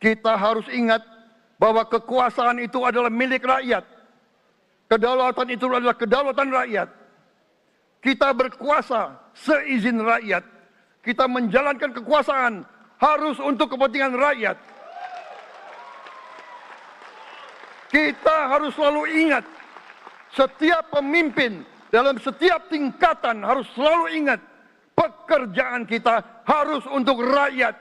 Kita harus ingat bahwa kekuasaan itu adalah milik rakyat. Kedaulatan itu adalah kedaulatan rakyat. Kita berkuasa seizin rakyat. Kita menjalankan kekuasaan harus untuk kepentingan rakyat. Kita harus selalu ingat, setiap pemimpin dalam setiap tingkatan harus selalu ingat, pekerjaan kita harus untuk rakyat.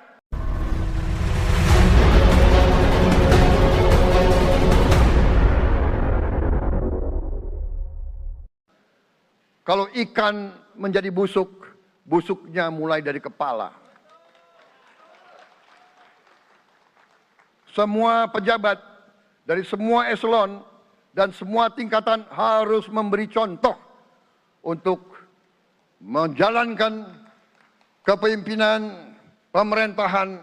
Kalau ikan menjadi busuk, busuknya mulai dari kepala. Semua pejabat dari semua eselon dan semua tingkatan harus memberi contoh untuk menjalankan kepemimpinan pemerintahan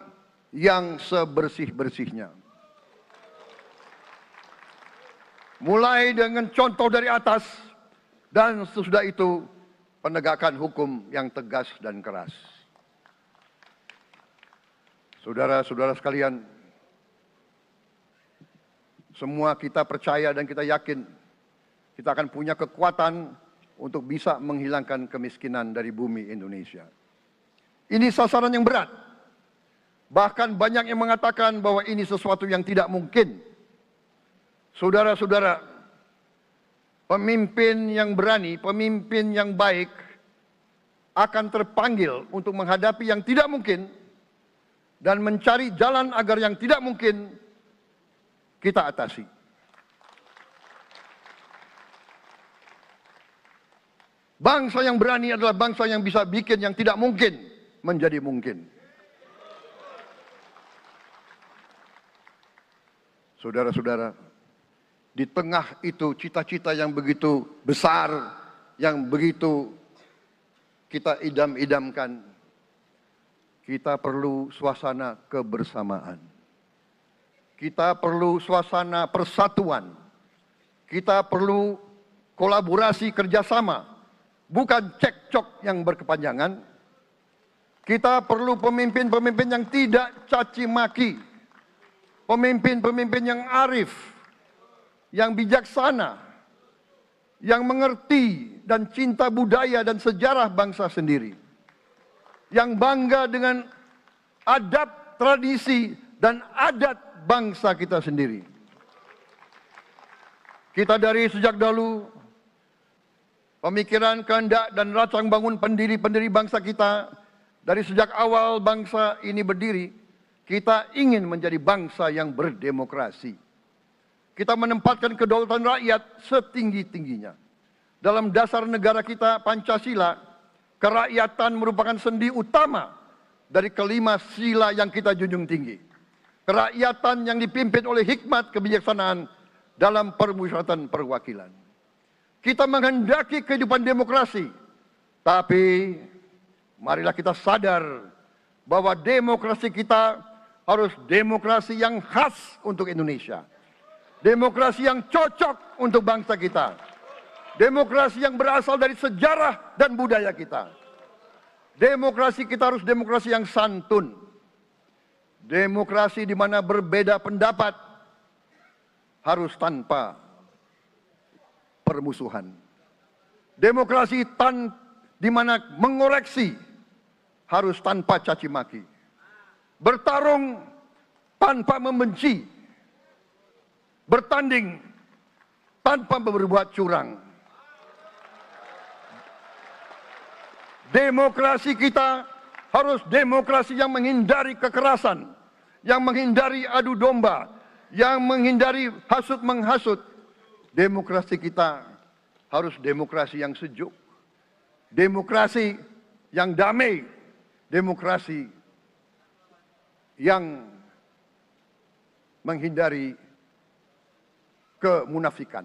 yang sebersih-bersihnya. Mulai dengan contoh dari atas, dan sesudah itu penegakan hukum yang tegas dan keras. Saudara-saudara sekalian, semua kita percaya dan kita yakin kita akan punya kekuatan untuk bisa menghilangkan kemiskinan dari bumi Indonesia. Ini sasaran yang berat. Bahkan banyak yang mengatakan bahwa ini sesuatu yang tidak mungkin. Saudara-saudara, pemimpin yang berani, pemimpin yang baik akan terpanggil untuk menghadapi yang tidak mungkin dan mencari jalan agar yang tidak mungkin kita atasi. Bangsa yang berani adalah bangsa yang bisa bikin yang tidak mungkin menjadi mungkin. Saudara-saudara, di tengah itu cita-cita yang begitu besar, yang begitu kita idam-idamkan, kita perlu suasana kebersamaan. Kita perlu suasana persatuan. Kita perlu kolaborasi kerjasama, bukan cekcok yang berkepanjangan. Kita perlu pemimpin-pemimpin yang tidak caci maki, pemimpin-pemimpin yang arif, yang bijaksana, yang mengerti dan cinta budaya dan sejarah bangsa sendiri, yang bangga dengan adab, tradisi, dan adat bangsa kita sendiri. Kita dari sejak dahulu, pemikiran, kehendak, dan rancang bangun pendiri-pendiri bangsa kita, dari sejak awal bangsa ini berdiri, kita ingin menjadi bangsa yang berdemokrasi. Kita menempatkan kedaulatan rakyat setinggi-tingginya. Dalam dasar negara kita, Pancasila, kerakyatan merupakan sendi utama dari kelima sila yang kita junjung tinggi. Kerakyatan yang dipimpin oleh hikmat kebijaksanaan dalam permusyawaratan perwakilan. Kita menghendaki kehidupan demokrasi, tapi marilah kita sadar bahwa demokrasi kita harus demokrasi yang khas untuk Indonesia. Demokrasi yang cocok untuk bangsa kita. Demokrasi yang berasal dari sejarah dan budaya kita. Demokrasi kita harus demokrasi yang santun. Demokrasi di mana berbeda pendapat harus tanpa permusuhan. Demokrasi di mana mengoreksi harus tanpa caci maki. Bertarung tanpa membenci. Bertanding tanpa berbuat curang. Demokrasi kita harus demokrasi yang menghindari kekerasan, yang menghindari adu domba, yang menghindari hasut menghasut. Demokrasi kita harus demokrasi yang sejuk, demokrasi yang damai, demokrasi yang menghindari kemunafikan.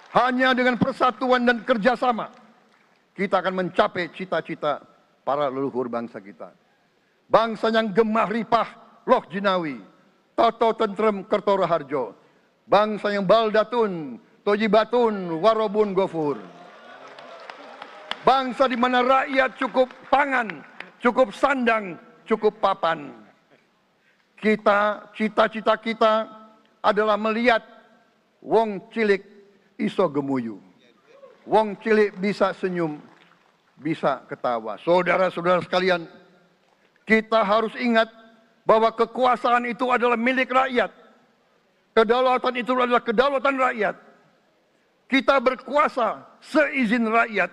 Hanya dengan persatuan dan kerjasama kita akan mencapai cita-cita para leluhur bangsa kita. Bangsa yang gemah ripah loh jinawi, toto tentrem kertoro harjo. Bangsa yang baldatun, tojibatun, warobun gofur. Bangsa di mana rakyat cukup pangan, cukup sandang, cukup papan. Cita-cita kita adalah melihat wong cilik iso gemuyu. Wong cilik bisa senyum, bisa ketawa. Saudara-saudara sekalian, kita harus ingat bahwa kekuasaan itu adalah milik rakyat. Kedaulatan itu adalah kedaulatan rakyat. Kita berkuasa seizin rakyat.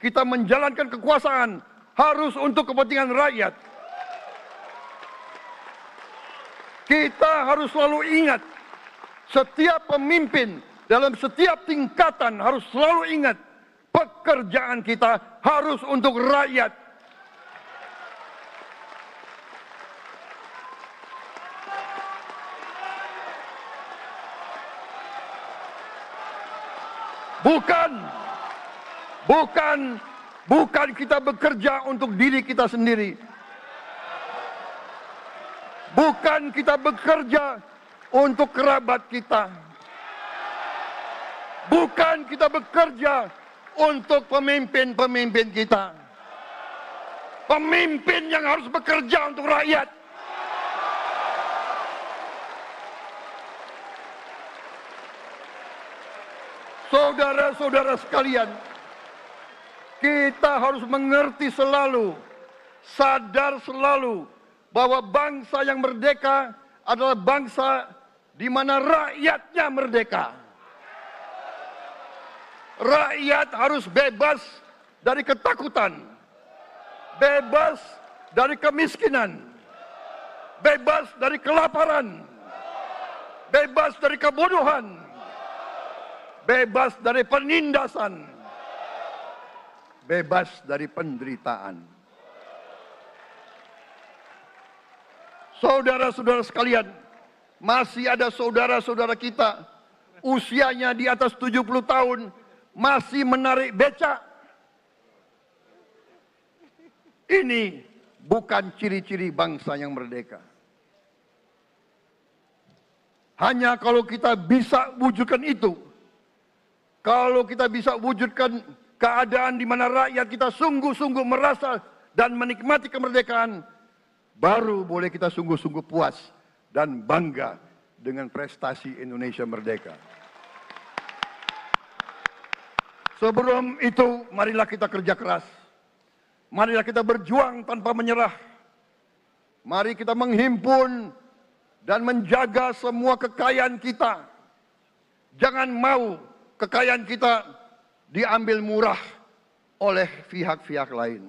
Kita menjalankan kekuasaan harus untuk kepentingan rakyat. Kita harus selalu ingat, setiap pemimpin dalam setiap tingkatan harus selalu ingat, pekerjaan kita harus untuk rakyat. Bukan kita bekerja untuk diri kita sendiri. Bukan kita bekerja untuk kerabat kita. Bukan kita bekerja untuk pemimpin-pemimpin kita. Pemimpin yang harus bekerja untuk rakyat. Saudara-saudara sekalian, kita harus mengerti selalu, sadar selalu bahwa bangsa yang merdeka adalah bangsa di mana rakyatnya merdeka. Rakyat harus bebas dari ketakutan, bebas dari kemiskinan, bebas dari kelaparan, bebas dari kebodohan, bebas dari penindasan, bebas dari penderitaan. Saudara-saudara sekalian, masih ada saudara-saudara kita usianya di atas 70 tahun masih menarik becak. Ini bukan ciri-ciri bangsa yang merdeka. Hanya kalau kita bisa wujudkan itu, kalau kita bisa wujudkan keadaan di mana rakyat kita sungguh-sungguh merasa dan menikmati kemerdekaan, baru boleh kita sungguh-sungguh puas dan bangga dengan prestasi Indonesia merdeka. Sebelum itu, marilah kita kerja keras. Marilah kita berjuang tanpa menyerah. Mari kita menghimpun dan menjaga semua kekayaan kita. Jangan mau kekayaan kita diambil murah oleh pihak-pihak lain.